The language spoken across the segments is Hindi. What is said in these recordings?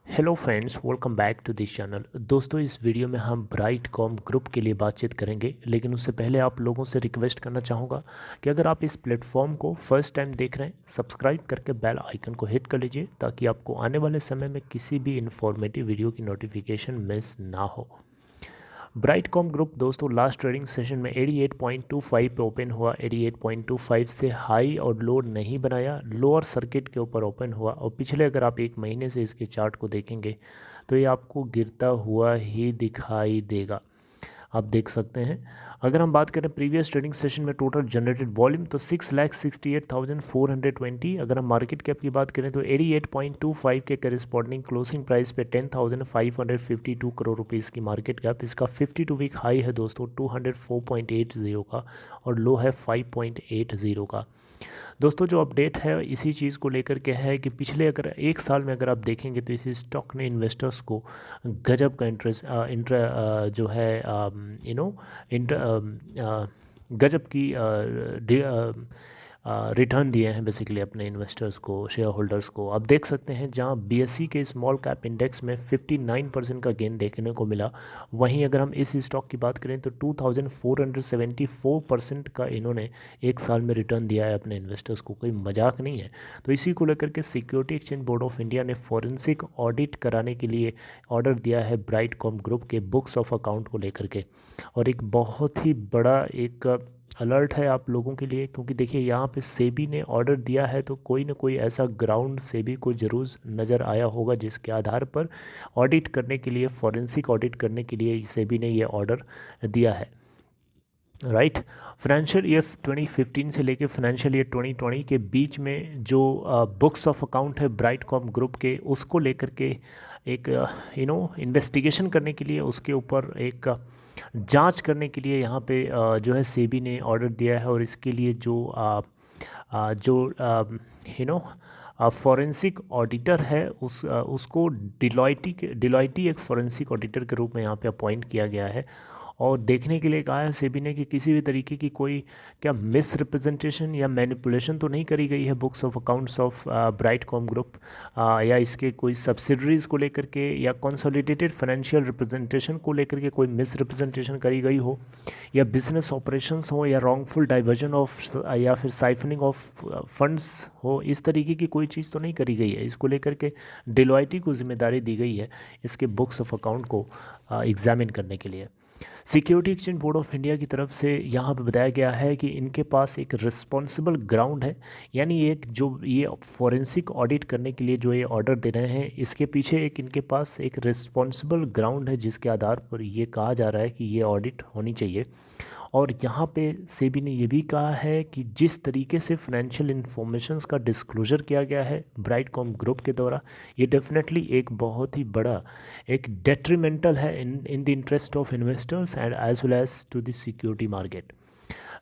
Hello friends, welcome back to this channel. दोस्तों, इस वीडियो में हम ब्राइटकॉम ग्रुप के लिए बातचीत करेंगे, लेकिन उससे पहले आप लोगों से रिक्वेस्ट करना चाहूँगा कि अगर आप इस प्लेटफॉर्म को फर्स्ट टाइम देख रहे हैं, सब्सक्राइब करके बेल आइकन को हिट कर लीजिए ताकि आपको आने वाले समय में किसी भी इन्फॉर्मेटिव वीडियो की नोटिफिकेशन मिस ना हो। ब्राइटकॉम ग्रुप दोस्तों लास्ट ट्रेडिंग सेशन में 88.25 पे ओपन हुआ। 88.25 से हाई और लो नहीं बनाया, लोअर सर्किट के ऊपर ओपन हुआ। और पिछले अगर आप एक महीने से इसके चार्ट को देखेंगे तो ये आपको गिरता हुआ ही दिखाई देगा। आप देख सकते हैं। अगर हम बात करें प्रीवियस ट्रेडिंग सेशन में टोटल जनरेटेड वॉल्यूम तो 6,68,420। अगर हम मार्केट कैप की बात करें तो 88.25 के करिस्पॉन्डिंग क्लोजिंग प्राइस पे 10,552 करोड़ रुपीस की मार्केट कैप। इसका 52 वीक हाई है दोस्तों 204.80 का और लो है 5.80 का। दोस्तों, जो अपडेट है इसी चीज़ को लेकर के है कि पिछले अगर एक साल में अगर आप देखेंगे तो इसी स्टॉक ने इन्वेस्टर्स को गजब का जो है यू नो गजब की रिटर्न दिए हैं बेसिकली अपने इन्वेस्टर्स को, शेयर होल्डर्स को। आप देख सकते हैं जहां बीएसई के स्मॉल कैप इंडेक्स में 59% का गेन देखने को मिला, वहीं अगर हम इस स्टॉक की बात करें तो 2474% का इन्होंने एक साल में रिटर्न दिया है अपने इन्वेस्टर्स को। कोई मजाक नहीं है। तो इसी को लेकर के security exchange board of India ने फॉरेंसिक ऑडिट कराने के लिए ऑर्डर दिया है ब्राइटकॉम ग्रुप के बुक्स ऑफ अकाउंट को लेकर के। और एक बहुत ही बड़ा एक अलर्ट है आप लोगों के लिए, क्योंकि देखिए यहाँ पे सेबी ने ऑर्डर दिया है तो कोई ना कोई ऐसा ग्राउंड सेबी को ज़रूर नज़र आया होगा जिसके आधार पर ऑडिट करने के लिए, फॉरेंसिक ऑडिट करने के लिए सेबी ने ये ऑर्डर दिया है। राइट। फाइनेंशियल ईयर 2015 से लेके फाइनेंशियल ईयर 2020 के बीच में जो बुक्स ऑफ अकाउंट है ब्राइटकॉम ग्रुप के, उसको लेकर के एक इन्वेस्टिगेशन करने के लिए, उसके ऊपर एक जांच करने के लिए यहाँ पे जो है सेबी ने ऑर्डर दिया है। और इसके लिए जो यू नो फॉरेंसिक ऑडिटर है उसको डिलॉयटी एक फॉरेंसिक ऑडिटर के रूप में यहाँ पे अपॉइंट किया गया है। और देखने के लिए कहा है सेबी ने कि किसी भी तरीके की कोई क्या मिस रिप्रेजेंटेशन या मैनिपुलेशन तो नहीं करी गई है books of accounts of Brightcom group, या इसके कोई सब्सिडरीज़ को लेकर के या कंसोलिडेटेड फाइनेंशियल रिप्रेजेंटेशन को लेकर के कोई मिस रिप्रेजेंटेशन करी गई हो, या बिजनेस ऑपरेशंस हो, या रॉन्गफुल डाइवर्जन ऑफ या फिर साइफनिंग ऑफ फंड्स हो। इस तरीके की कोई चीज़ तो नहीं करी गई है। इसको लेकर के डिलॉयटी को जिम्मेदारी दी गई है इसके बुक्स ऑफ अकाउंट को एग्जामिन करने के लिए। Security exchange board of India की तरफ से यहाँ पे बताया गया है कि इनके पास एक रिस्पॉन्सिबल ग्राउंड है, यानी एक जो ये फॉरेंसिक ऑडिट करने के लिए जो ये ऑर्डर दे रहे हैं, इसके पीछे एक इनके पास एक रिस्पॉन्सिबल ग्राउंड है जिसके आधार पर ये कहा जा रहा है कि ये ऑडिट होनी चाहिए। और यहाँ पे सेबी ने ये भी कहा है कि जिस तरीके से फाइनेंशियल इंफॉर्मेशंस का डिस्क्लोजर किया गया है ब्राइटकॉम ग्रुप के द्वारा, ये डेफिनेटली एक बहुत ही बड़ा एक डेट्रीमेंटल है in the interest of investors and as well as to the security market.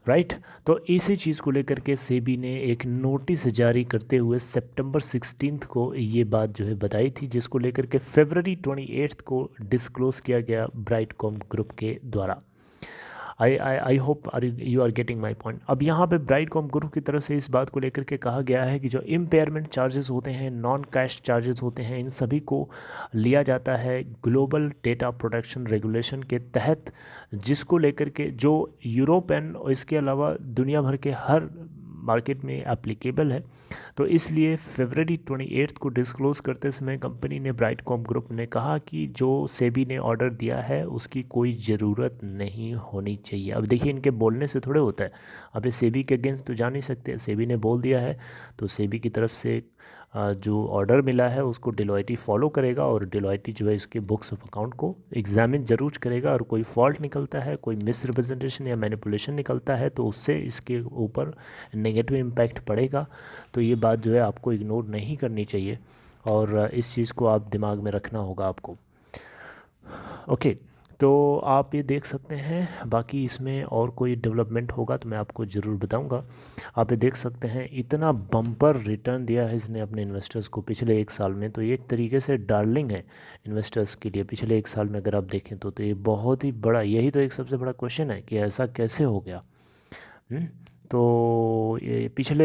Right. तो इसी चीज़ को लेकर के सेबी ने एक नोटिस जारी करते हुए सितंबर 16 को ये बात जो है बताई थी, जिसको लेकर के फरवरी 28 को डिस्क्लोज किया गया ब्राइटकॉम ग्रुप के द्वारा। I hope you are getting my point. अब यहाँ पे ब्राइटकॉम ग्रुप की तरफ से इस बात को लेकर के कहा गया है कि जो इम्पेयरमेंट चार्जेस होते हैं, नॉन कैश चार्जेस होते हैं, इन सभी को लिया जाता है ग्लोबल डेटा प्रोटेक्शन रेगुलेशन के तहत, जिसको लेकर के जो यूरोप एंड इसके अलावा दुनिया भर के हर मार्केट में एप्लीकेबल है। तो इसलिए फरवरी 28 को डिस्क्लोज करते समय कंपनी ने, ब्राइटकॉम ग्रुप ने कहा कि जो सेबी ने ऑर्डर दिया है उसकी कोई ज़रूरत नहीं होनी चाहिए। अब देखिए, इनके बोलने से थोड़े होता है। अब ये सेबी के अगेंस्ट तो जा नहीं सकते, सेबी ने बोल दिया है तो सेबी की तरफ से जो ऑर्डर मिला है उसको डिलॉयटी फॉलो करेगा, और डिलॉयटी जो है इसके बुक्स ऑफ अकाउंट को एग्जामिन जरूर करेगा। और कोई फॉल्ट निकलता है, कोई मिस रिप्रेजेंटेशन या मैनिपुलेशन निकलता है तो उससे इसके ऊपर नेगेटिव इम्पैक्ट पड़ेगा। तो ये बात जो है आपको इग्नोर नहीं करनी चाहिए, और इस चीज़ को आप दिमाग में रखना होगा आपको। ओके, तो आप ये देख सकते हैं। बाकी इसमें और कोई डेवलपमेंट होगा तो मैं आपको ज़रूर बताऊंगा। आप ये देख सकते हैं इतना बम्पर रिटर्न दिया है इसने अपने इन्वेस्टर्स को पिछले एक साल में, तो ये एक तरीके से डार्लिंग है इन्वेस्टर्स के लिए पिछले एक साल में अगर आप देखें तो ये बहुत ही बड़ा, यही तो एक सबसे बड़ा क्वेश्चन है कि ऐसा कैसे हो गया। तो ये पिछले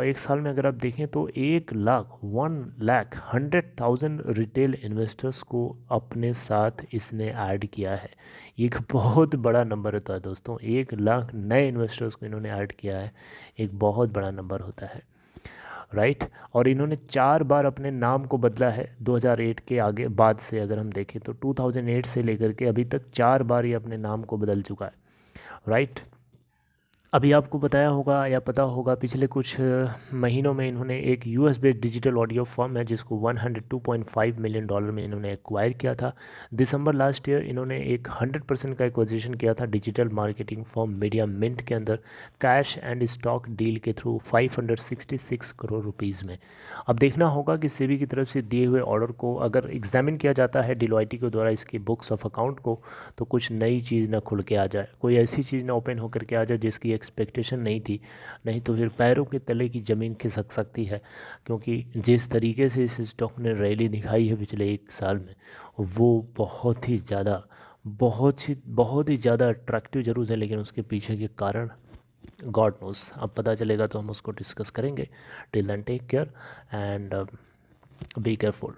एक साल में अगर आप देखें तो 1,100,000 रिटेल इन्वेस्टर्स को अपने साथ इसने ऐड किया है। एक बहुत बड़ा नंबर होता है दोस्तों, 1 लाख नए इन्वेस्टर्स को इन्होंने ऐड किया है, एक बहुत बड़ा नंबर होता है, राइट। और इन्होंने 4 बार अपने नाम को बदला है 2008 के आगे बाद से, अगर हम देखें तो 2008 से लेकर के अभी तक 4 बार ये अपने नाम को बदल चुका है, राइट। अभी आपको बताया होगा या पता होगा पिछले कुछ महीनों में इन्होंने एक US based digital audio firm है जिसको $102.5 मिलियन में इन्होंने एक्वायर किया था। दिसंबर लास्ट ईयर इन्होंने एक 100% का एक्विजिशन किया था digital marketing firm Media Mint के अंदर, कैश एंड स्टॉक डील के थ्रू 566 करोड़ रुपीज़ में। अब देखना होगा कि सेबी की तरफ से दिए हुए ऑर्डर को अगर एग्जामिन किया जाता है डिलॉयटी के द्वारा इसकी बुक्स ऑफ अकाउंट को, तो कुछ नई चीज़ ना खुल के आ जाए, कोई ऐसी चीज़ ना ओपन होकर के आ जाए जिसकी एक्सपेक्टेशन नहीं थी, नहीं तो फिर पैरों के तले की ज़मीन खिसक सकती है। क्योंकि जिस तरीके से इस स्टॉक ने रैली दिखाई है पिछले एक साल में, वो बहुत ही ज़्यादा अट्रैक्टिव जरूर है, लेकिन उसके पीछे के कारण गॉड नोस, अब पता चलेगा तो हम उसको डिस्कस करेंगे। Till then take care and be careful.